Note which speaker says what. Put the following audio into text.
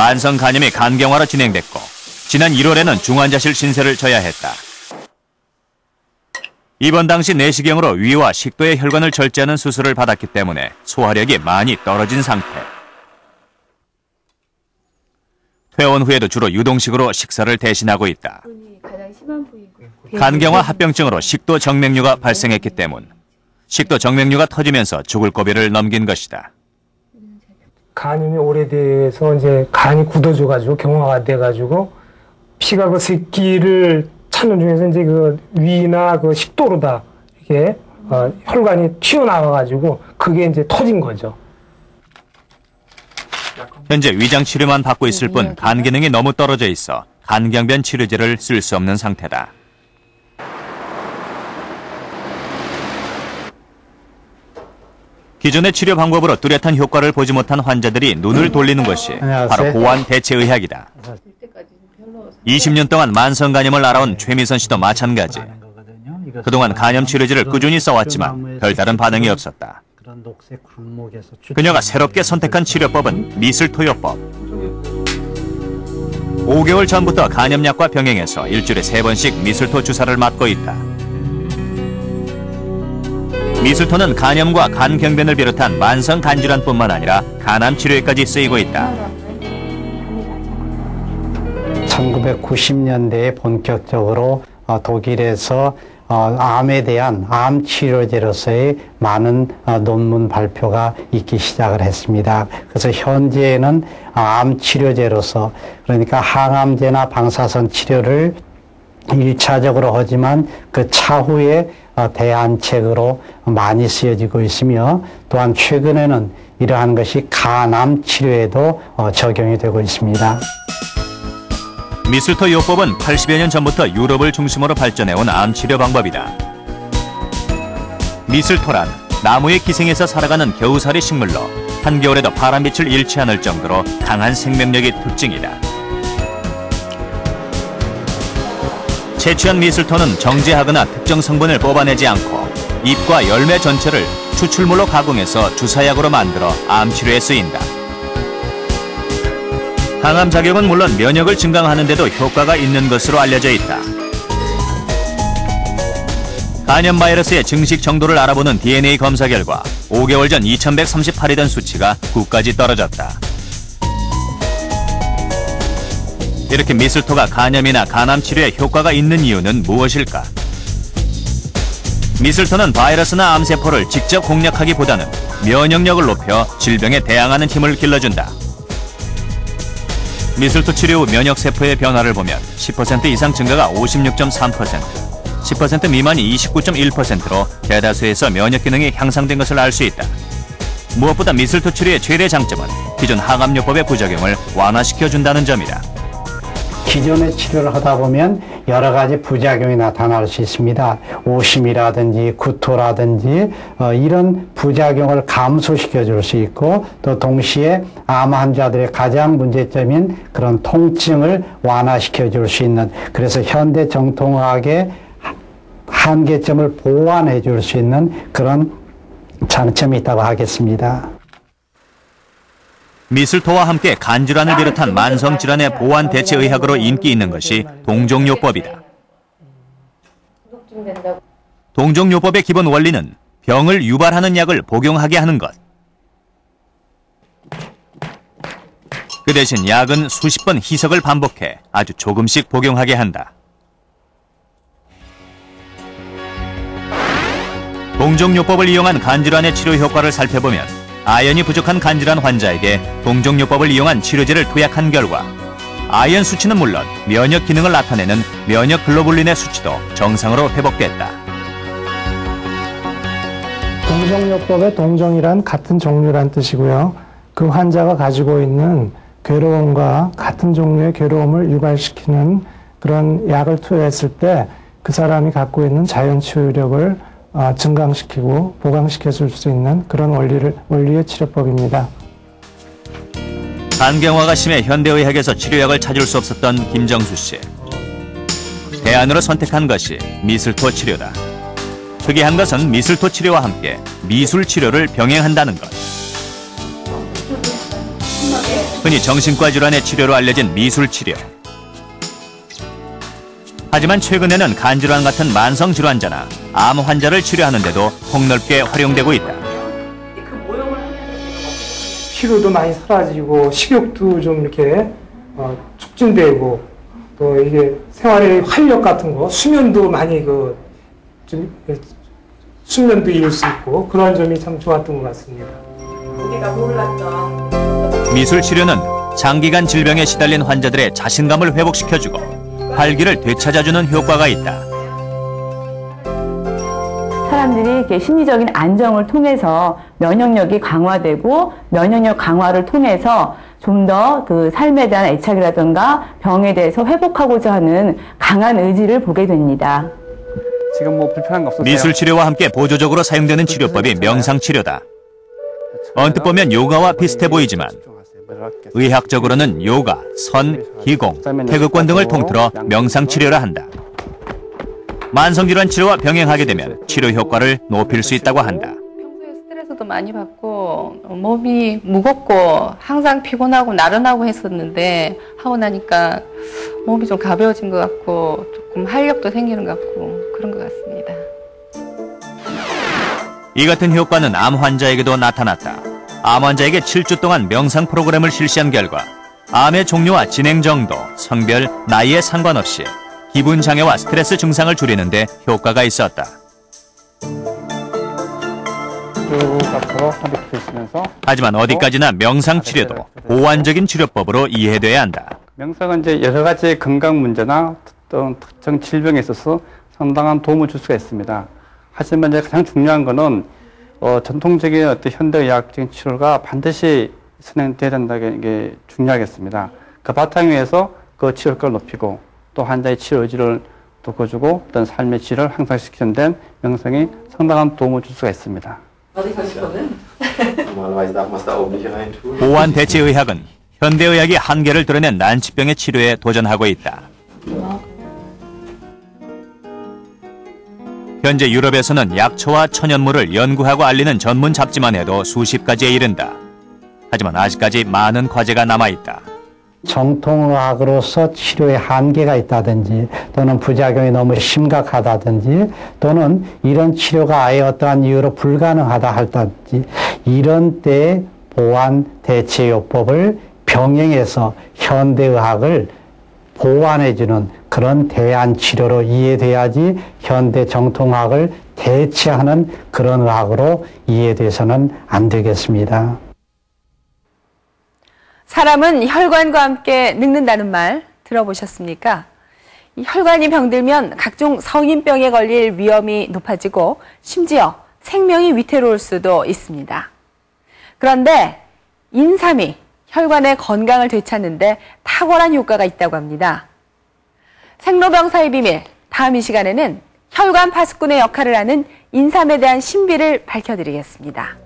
Speaker 1: 만성 간염이 간경화로 진행됐고 지난 1월에는 중환자실 신세를 져야 했다. 입원 당시 내시경으로 위와 식도의 혈관을 절제하는 수술을 받았기 때문에 소화력이 많이 떨어진 상태. 퇴원 후에도 주로 유동식으로 식사를 대신하고 있다. 간경화 합병증으로 식도 정맥류가 발생했기 때문 식도 정맥류가 터지면서 죽을 고비를 넘긴 것이다.
Speaker 2: 간염이 오래돼서 이제 간이 굳어져가지고 경화가 돼가지고 피가 그 새끼를 찾는 중에서 이제 그 위나 그 식도로 다 이렇게 혈관이 튀어나와가지고 그게 이제 터진 거죠.
Speaker 1: 현재 위장 치료만 받고 있을 뿐 간 기능이 너무 떨어져 있어 간경변 치료제를 쓸 수 없는 상태다. 기존의 치료 방법으로 뚜렷한 효과를 보지 못한 환자들이 눈을 돌리는 것이 바로 보완 대체의학이다. 20년 동안 만성간염을 알아온 최미선 씨도 마찬가지. 그동안 간염 치료제를 꾸준히 써왔지만 별다른 반응이 없었다. 그녀가 새롭게 선택한 치료법은 미술토요법. 5개월 전부터 간염약과 병행해서 일주일에 3번씩 미술토 주사를 맞고 있다. 미술토는 간염과 간경변을 비롯한 만성 간질환뿐만 아니라 간암 치료에까지 쓰이고 있다.
Speaker 3: 1990년대에 본격적으로 독일에서 암에 대한 암 치료제로서의 많은 논문 발표가 있기 시작을 했습니다. 그래서 현재는 암 치료제로서 그러니까 항암제나 방사선 치료를 1차적으로 하지만 그 차후에 대안책으로 많이 쓰여지고 있으며 또한 최근에는 이러한 것이 간암 치료에도 적용이 되고 있습니다.
Speaker 1: 미술토 요법은 80여 년 전부터 유럽을 중심으로 발전해온 암치료 방법이다. 미술토란 나무의 기생에서 살아가는 겨우살이 식물로 한겨울에도 파란빛을 잃지 않을 정도로 강한 생명력이 특징이다. 채취한 미술토는 정제하거나 특정 성분을 뽑아내지 않고 잎과 열매 전체를 추출물로 가공해서 주사약으로 만들어 암치료에 쓰인다. 항암 작용은 물론 면역을 증강하는 데도 효과가 있는 것으로 알려져 있다. 간염 바이러스의 증식 정도를 알아보는 DNA 검사 결과 5개월 전 2138이던 수치가 9까지 떨어졌다. 이렇게 미술토가 간염이나 간암 치료에 효과가 있는 이유는 무엇일까? 미술토는 바이러스나 암세포를 직접 공략하기보다는 면역력을 높여 질병에 대항하는 힘을 길러준다. 미술토 치료 후 면역세포의 변화를 보면 10% 이상 증가가 56.3%, 10% 미만이 29.1%로 대다수에서 면역 기능이 향상된 것을 알 수 있다. 무엇보다 미술토 치료의 최대 장점은 기존 항암요법의 부작용을 완화시켜준다는 점이다.
Speaker 3: 기존의 치료를 하다 보면 여러 가지 부작용이 나타날 수 있습니다. 오심이라든지 구토라든지 이런 부작용을 감소시켜 줄 수 있고 또 동시에 암 환자들의 가장 문제점인 그런 통증을 완화시켜 줄 수 있는 그래서 현대 정통의학의 한계점을 보완해 줄 수 있는 그런 장점이 있다고 하겠습니다.
Speaker 1: 미술토와 함께 간질환을 비롯한 만성질환의 보완 대체의학으로 인기 있는 것이 동종요법이다. 동종요법의 기본 원리는 병을 유발하는 약을 복용하게 하는 것. 그 대신 약은 수십 번 희석을 반복해 아주 조금씩 복용하게 한다. 동종요법을 이용한 간질환의 치료 효과를 살펴보면 아연이 부족한 간질환 환자에게 동종요법을 이용한 치료제를 투약한 결과 아연 수치는 물론 면역 기능을 나타내는 면역 글로불린의 수치도 정상으로 회복됐다.
Speaker 2: 동종요법의 동종이란 같은 종류란 뜻이고요. 그 환자가 가지고 있는 괴로움과 같은 종류의 괴로움을 유발시키는 그런 약을 투여했을 때 그 사람이 갖고 있는 자연 치유력을 증강시키고 보강시켜 줄 수 있는 그런 원리의 치료법입니다.
Speaker 1: 간경화가 심해 현대의학에서 치료약을 찾을 수 없었던 김정수 씨. 대안으로 선택한 것이 미술토 치료다. 특이한 것은 미술토 치료와 함께 미술 치료를 병행한다는 것. 흔히 정신과 질환의 치료로 알려진 미술치료. 하지만 최근에는 간질환 같은 만성질환자나 암 환자를 치료하는 데도 폭넓게 활용되고 있다.
Speaker 2: 피로도 많이 사라지고 식욕도 좀 이렇게 촉진되고 또 이게 생활의 활력 같은 거 수면도 많이 좀 수면도 이을 수 있고 그런 점이 참 좋았던 것 같습니다.
Speaker 4: 우리가 몰랐던
Speaker 1: 미술 치료는 장기간 질병에 시달린 환자들의 자신감을 회복시켜주고 활기를 되찾아주는 효과가 있다.
Speaker 4: 사람들이 이렇게 심리적인 안정을 통해서 면역력이 강화되고 면역력 강화를 통해서 좀 더 그 삶에 대한 애착이라든가 병에 대해서 회복하고자 하는 강한 의지를 보게 됩니다.
Speaker 5: 지금 뭐 불편한 거 없으세요?
Speaker 1: 미술 치료와 함께 보조적으로 사용되는 치료법이 명상 치료다. 언뜻 보면 요가와 비슷해 보이지만 의학적으로는 요가, 선, 기공, 태극권 등을 통틀어 명상 치료라 한다. 만성질환 치료와 병행하게 되면 치료 효과를 높일 수 있다고 한다.
Speaker 6: 평소에 스트레스도 많이 받고 몸이 무겁고 항상 피곤하고 나른하고 했었는데 하고 나니까 몸이 좀 가벼워진 것 같고 조금 활력도 생기는 것 같고 그런 것 같습니다.
Speaker 1: 이 같은 효과는 암 환자에게도 나타났다. 암 환자에게 7주 동안 명상 프로그램을 실시한 결과 암의 종류와 진행 정도, 성별, 나이에 상관없이 기분 장애와 스트레스 증상을 줄이는 데 효과가 있었다.
Speaker 5: 쭉 앞으로 허리 펴시면서.
Speaker 1: 하지만 어디까지나 명상 치료도 보완적인 치료법으로 이해돼야 한다.
Speaker 5: 명상은 이제 여러 가지 건강 문제나 어떤 특정 질병에 있어서 상당한 도움을 줄 수가 있습니다. 하지만 이제 가장 중요한 거는 전통적인 어떤 현대의학적인 치료가 반드시 진행돼야 된다는 게 중요하겠습니다. 그 바탕 위에서 그 치료 효과를 높이고 또 환자의 치료 의지를 돋궈주고 어떤 삶의 질을 향상시키는 데 명상이 상당한 도움을 줄 수가 있습니다.
Speaker 1: 보완 대체의학은 현대의학이 한계를 드러낸 난치병의 치료에 도전하고 있다. 현재 유럽에서는 약초와 천연물을 연구하고 알리는 전문 잡지만 해도 수십 가지에 이른다. 하지만 아직까지 많은 과제가 남아있다.
Speaker 3: 정통의학으로서 치료에 한계가 있다든지 또는 부작용이 너무 심각하다든지 또는 이런 치료가 아예 어떠한 이유로 불가능하다 할든지 이런 때 보완 대체요법을 병행해서 현대의학을 보완해주는 그런 대안치료로 이해돼야지 현대 정통의학을 대체하는 그런 의학으로 이해돼서는 안 되겠습니다.
Speaker 7: 사람은 혈관과 함께 늙는다는 말 들어보셨습니까? 이 혈관이 병들면 각종 성인병에 걸릴 위험이 높아지고 심지어 생명이 위태로울 수도 있습니다. 그런데 인삼이 혈관의 건강을 되찾는 데 탁월한 효과가 있다고 합니다. 생로병사의 비밀, 다음 이 시간에는 혈관 파수꾼의 역할을 하는 인삼에 대한 신비를 밝혀드리겠습니다.